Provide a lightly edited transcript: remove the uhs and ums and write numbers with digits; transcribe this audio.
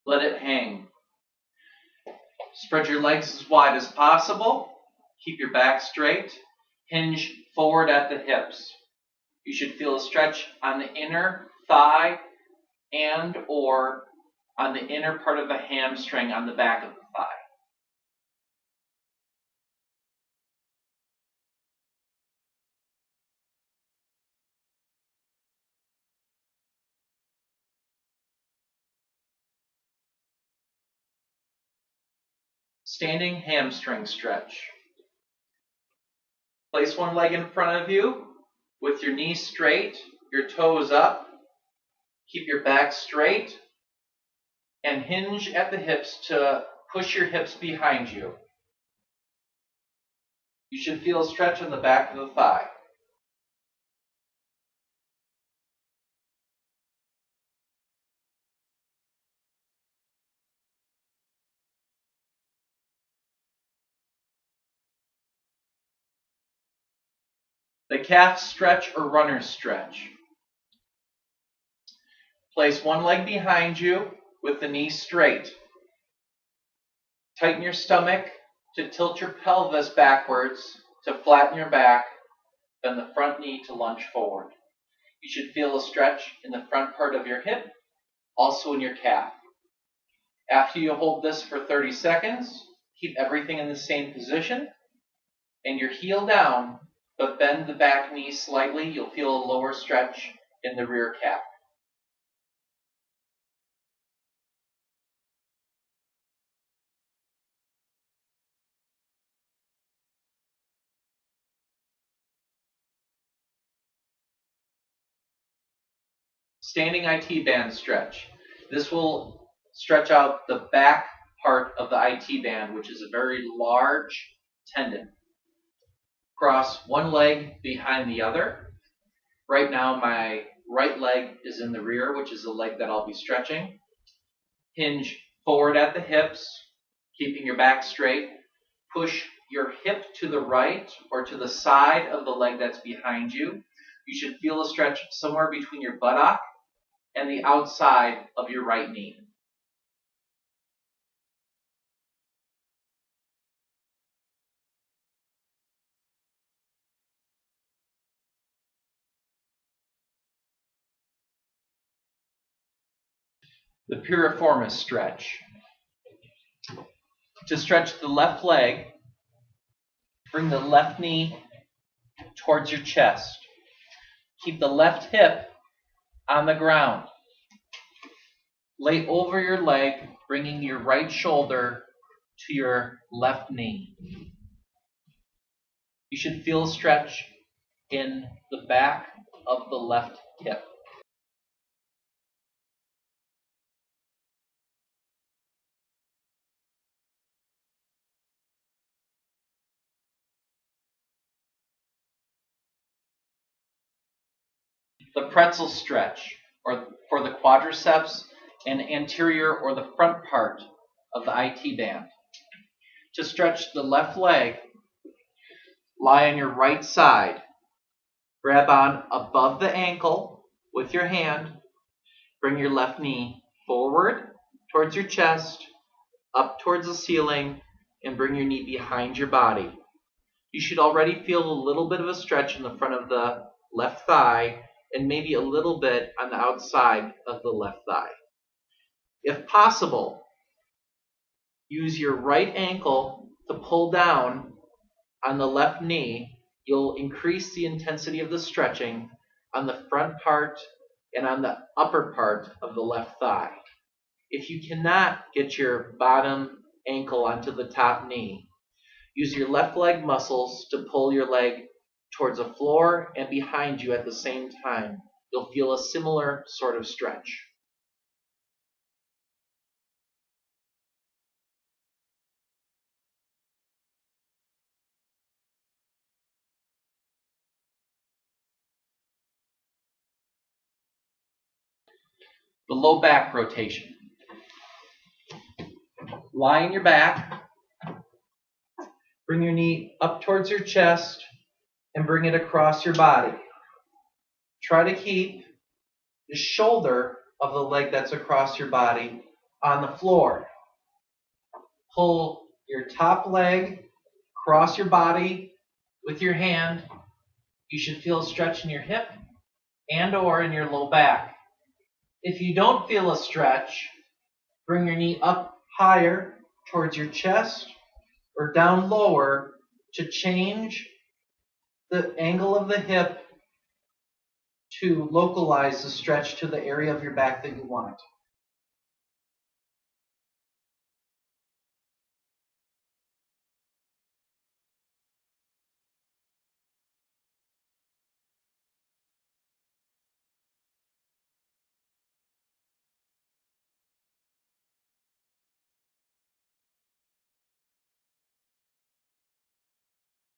Let it hang. Spread your legs as wide as possible. Keep your back straight. Hinge forward at the hips. You should feel a stretch on the inner thigh and or on the inner part of the hamstring on the back of the thigh. Standing hamstring stretch. Place one leg in front of you with your knees straight, your toes up. Keep your back straight and hinge at the hips to push your hips behind you. You should feel a stretch on the back of the thigh. The calf stretch or runner's stretch. Place one leg behind you with the knee straight. Tighten your stomach to tilt your pelvis backwards to flatten your back, bend the front knee to lunge forward. You should feel a stretch in the front part of your hip, also in your calf. After you hold this for 30 seconds, keep everything in the same position and your heel down, but bend the back knee slightly. You'll feel a lower stretch in the rear calf. Standing IT band stretch. This will stretch out the back part of the IT band, which is a very large tendon. Cross one leg behind the other. Right now my right leg is in the rear, which is the leg that I'll be stretching. Hinge forward at the hips, keeping your back straight. Push your hip to the right or to the side of the leg that's behind you. You should feel a stretch somewhere between your buttock and the outside of your right knee. The Piriformis Stretch. To stretch the left leg, bring the left knee towards your chest. Keep the left hip on the ground. Lay over your leg, bringing your right shoulder to your left knee. You should feel a stretch in the back of the left hip. The pretzel stretch, or for the quadriceps and anterior or the front part of the IT band. To stretch the left leg, lie on your right side. Grab on above the ankle with your hand. Bring your left knee forward towards your chest, up towards the ceiling, and bring your knee behind your body. You should already feel a little bit of a stretch in the front of the left thigh and maybe a little bit on the outside of the left thigh. If possible, use your right ankle to pull down on the left knee. You'll increase the intensity of the stretching on the front part and on the upper part of the left thigh. If you cannot get your bottom ankle onto the top knee, use your left leg muscles to pull your leg towards the floor and behind you at the same time. You'll feel a similar sort of stretch. The low back rotation. Lie on your back. Bring your knee up towards your chest and bring it across your body. Try to keep the shoulder of the leg that's across your body on the floor. Pull your top leg across your body with your hand. You should feel a stretch in your hip and or in your low back. If you don't feel a stretch, bring your knee up higher towards your chest or down lower to change the angle of the hip to localize the stretch to the area of your back that you want.